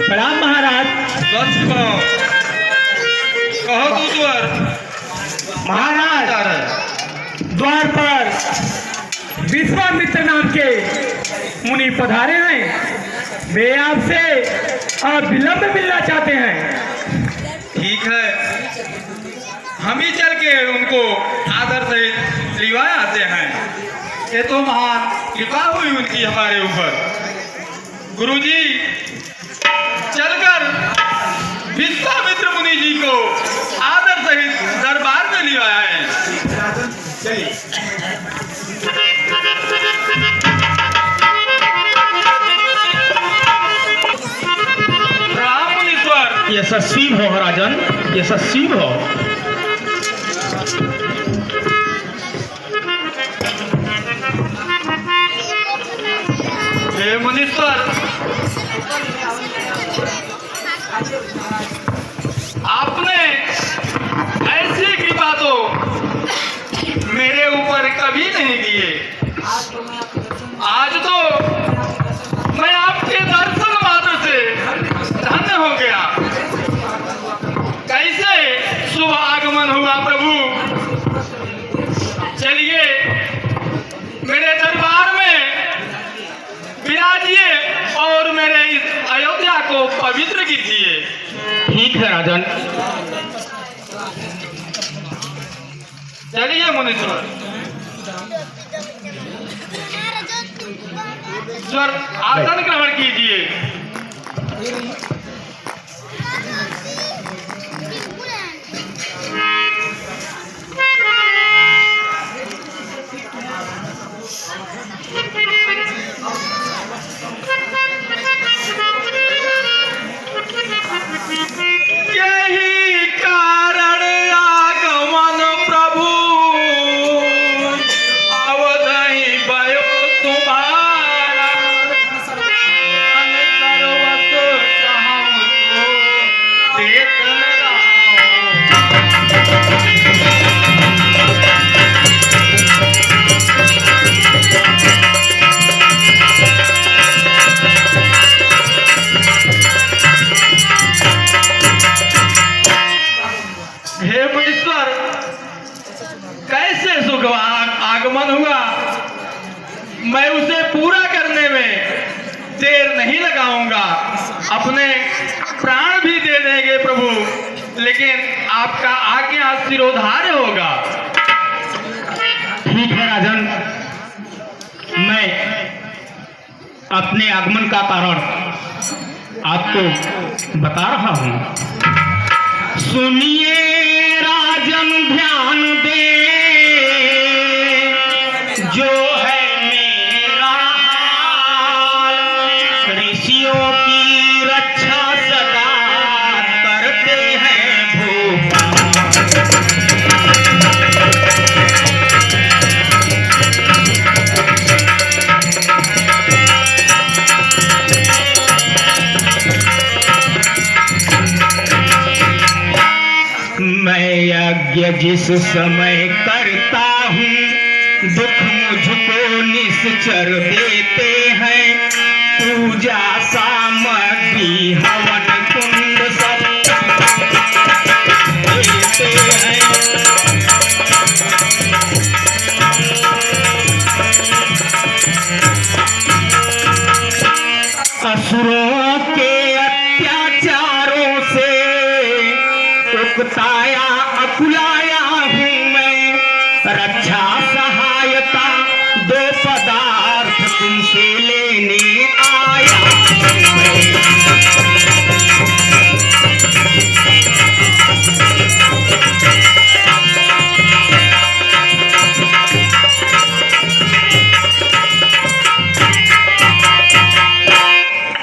प्रणाम महाराज। कहो दूधवर महाराज, द्वार पर विश्वामित्र नाम के मुनि पधारे हैं। वे आपसे अविलंब मिलना चाहते हैं। ठीक है, हम ही चल के उनको आदर से लिवाए आते हैं। ये तो महान कृपा हुई उनकी हमारे ऊपर। गुरुजी चलकर विश्वामित्र मुनि जी को आदर सहित दरबार में लिवाया है। चलिए। राम मुनीश्वर यशस्वी हो राजन, यशस्वी हो। हे मुनीश्वर, आपने ऐसी कृपा तो मेरे ऊपर कभी नहीं दिए। आज तो मैं आपके दर्शन मात्र से धन्य हो गया। कैसे शुभ आगमन हुआ प्रभु। चलिए मेरे दरबार में विराजिए और मेरे इस अयोध्या को पवित्र कीजिए। ठीक है राजन। चलिए मुनीश्वर, सर आसन ग्रहण कीजिए। यही कारण आगमन प्रभु अवधि भयो तुम्हारा। सर्वत चाहूं तो देखन हे मुनीश्वर, कैसे सुख आगमन हुआ। मैं उसे पूरा करने में देर नहीं लगाऊंगा। अपने प्राण भी दे देंगे प्रभु, लेकिन आपका आज्ञा सिरोधार्य होगा। ठीक है राजन, मैं अपने आगमन का कारण आपको बता रहा हूं। सुनिए राजन ध्यान दे, जो है मेरा हाल। ऋषियों की रक्षा सदा करते हैं भूपाल। मैं यज्ञ जिस समय करता हूँ, दुख मुझको निश्चर देते हैं। पूजा सामग्री हवन कुंड सब देते हैं। असुरों के अत्याचारों से उकताया अकुलाया हूँ मैं। रक्षा सहायता दो पदार्थ तुमसे लेने आया हूँ मैं।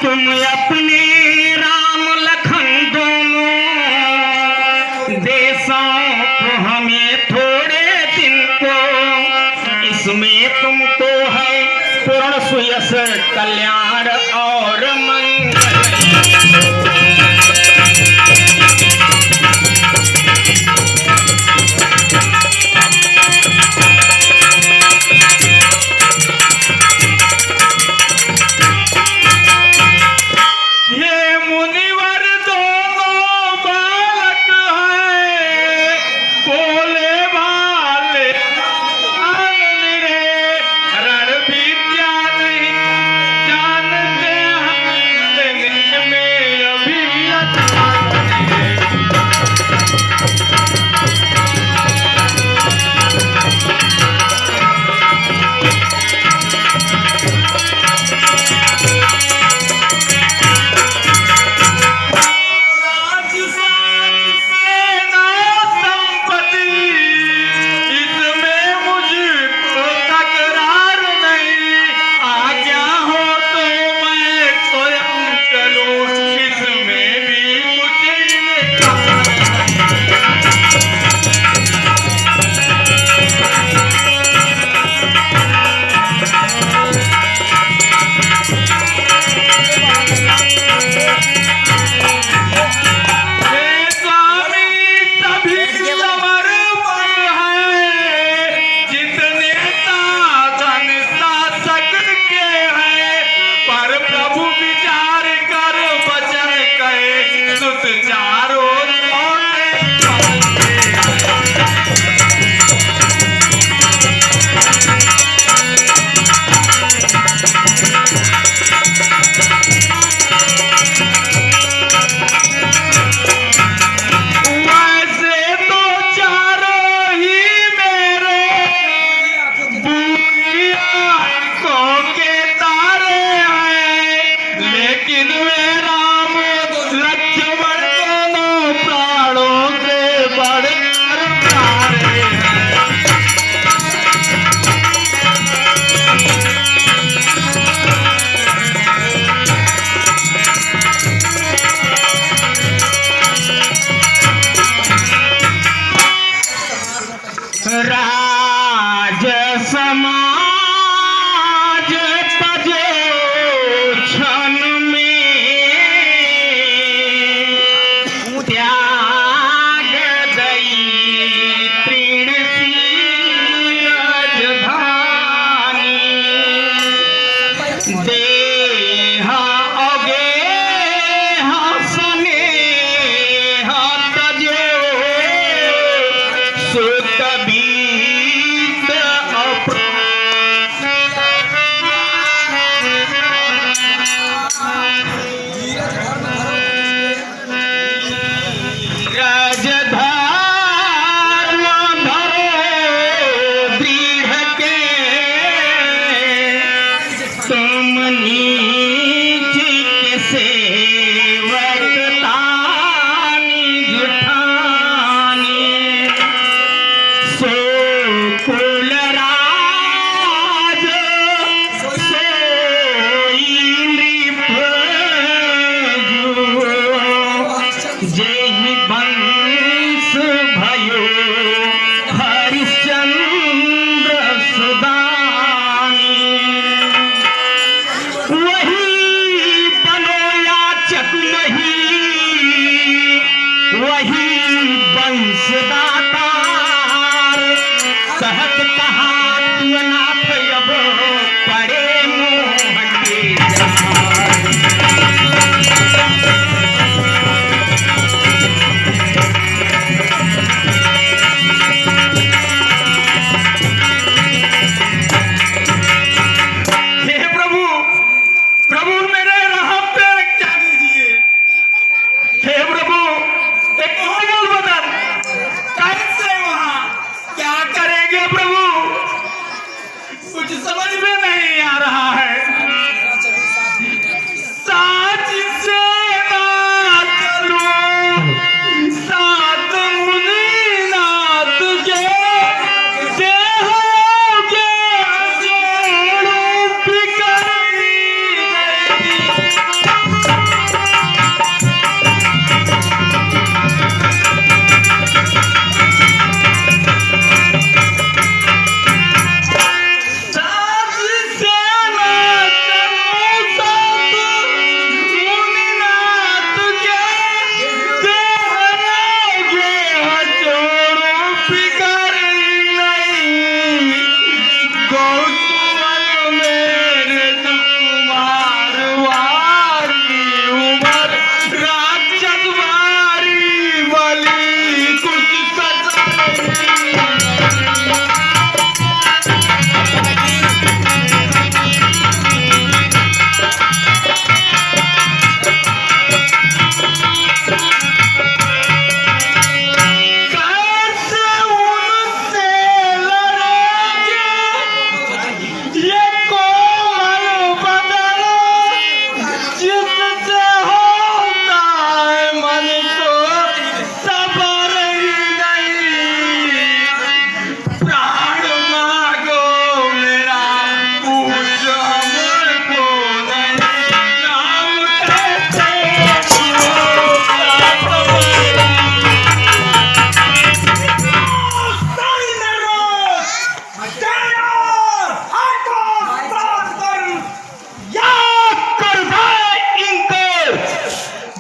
तुम अपने राम लखन दोनों देशों को हमें थोड़े दिन को, इसमें तुमको है पूर्ण सुयश कल्याण और मंगल। ये मुनि वंश दातार कहत कहा तू नाथ अब पड़े मोहन के जार। हे प्रभु प्रभु मेरे राह पे क्या दीजिए। हे प्रभु एक और बदल कैसे वहां क्या करेंगे प्रभु कुछ समझ में नहीं आ रहा है। साथ से ना चलो साथ मुनि नाथ के देहोगे जोड़ो बिकरनी साथ से ना चलो साथ मुनिनाथ के देहोगे जोड़ो बिकरनी गौतुमन मेरे कुमार वारी उमर राक्षस वारी बलि कुछ सच कैसे उनसे लड़ेंगे ये कोमल बदन जिससे होता है मन को सबर ही नहीं। प्राण मांगो मेरा पूछ हमको नहीं नाम कैसे याद कर भाई इनको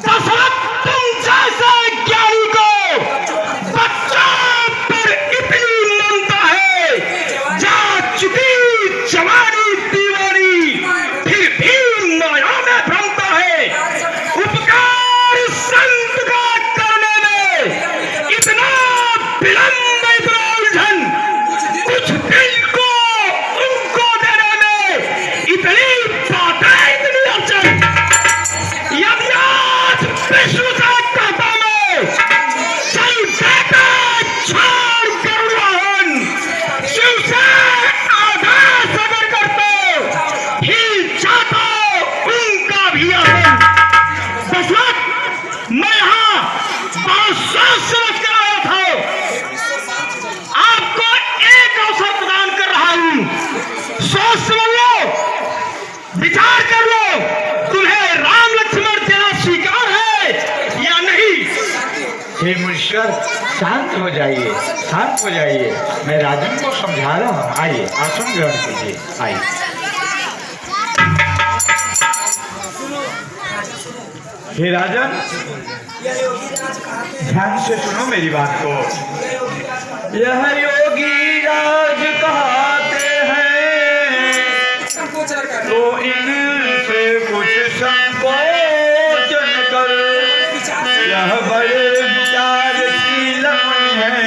दशरथ तुम जैसे ज्ञानी को बच्चों पर इतनी ममता है। जा चुकी जवानी दीवानी फिर भी माया में भ्रमता है। उपकार संत का करने में इतना विलंब इतना उलझन कुछ दिल को उनको देने में इतनी बातें इतनी अड़चन। यदि आज विष्णु से कहता मैं चल देता छोड़ गरुड़ वाहन शिव से आदेश अगर करते हिल जाता उनका भी आसन। दशरथ मैं यहाँ बहुत सोच समझ कर आया था। आपको एक अवसर प्रदान कर रहा हूँ। सोच समझ लो विचार कर लो तुम्हें राम लक्ष्मण देना स्वीकार है या नहीं। हे मुनीश्वर शांत हो जाइए शांत हो जाइए। मैं राजन को समझा रहा हूँ। आइए आसन ग्रहण कीजिए आइए। हे राजन ध्यान से सुनो मेरी बात को। यह योगी राज कहते हैं तो इनसे कुछ संकोच न कर। यह बड़े विचारशील मुनि हैं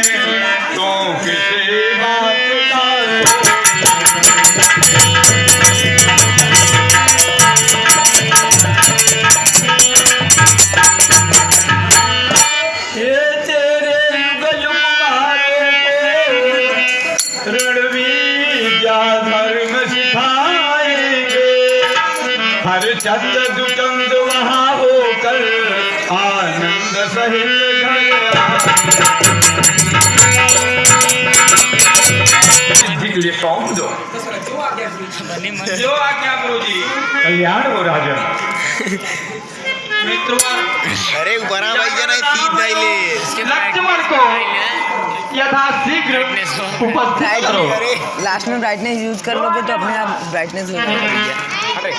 तो किसी बात का ये तेरे रणवीर धर्म सिखाएंगे। हर चंद दुचंद वहाँ होकर आनंद सहित घर लिए सौंप दो। जो आज्ञा गुरुजी। कल्याण हो राजन। मित्रों अरे बरा भाई जना तीन दाइले लक्ष्मण को यथाशीघ्र उपस्थित करो। लास्ट में ब्राइटनेस यूज कर लोगे तो अपने आप ब्राइटनेस हो जाएगी। अरे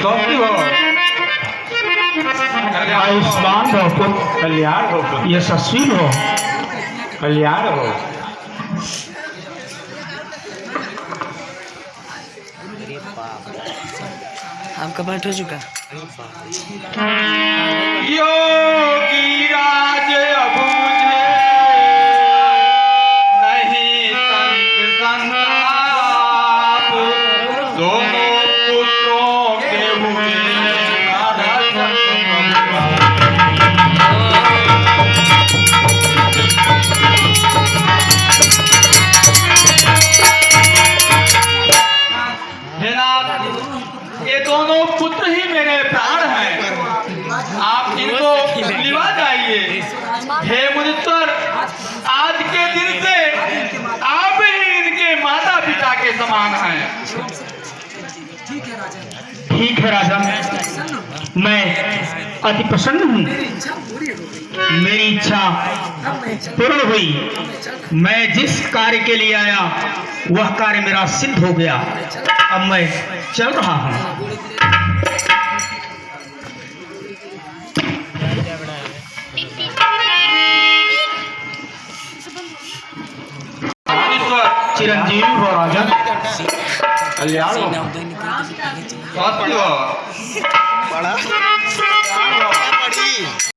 कौन हो? आयुष्मान हो पुत्र, कल्याण हो पुत्र, यशस्वी हो, कल्याण हो। आपका पाठ हो चुका। योगी राज अबूझे नहीं संत संताप, दोनों पुत्रों के हुए जनाब, ये दोनों पुत्र ही मेरे प्राण हैं। आप इनको लिवा जाइए। हे मुनिश्वर, आज के दिन से आप ही इनके माता पिता के समान हैं। ठीक है राजा, मैं अति प्रसन्न हूँ। मेरी इच्छा पूर्ण हुई। मैं जिस कार्य के लिए आया वह कार्य मेरा सिद्ध हो गया। अब मैं चल रहा हूँ। चिरंजीवी हो राजा, कल्याण हो। बहुत बढ़िया। बड़ा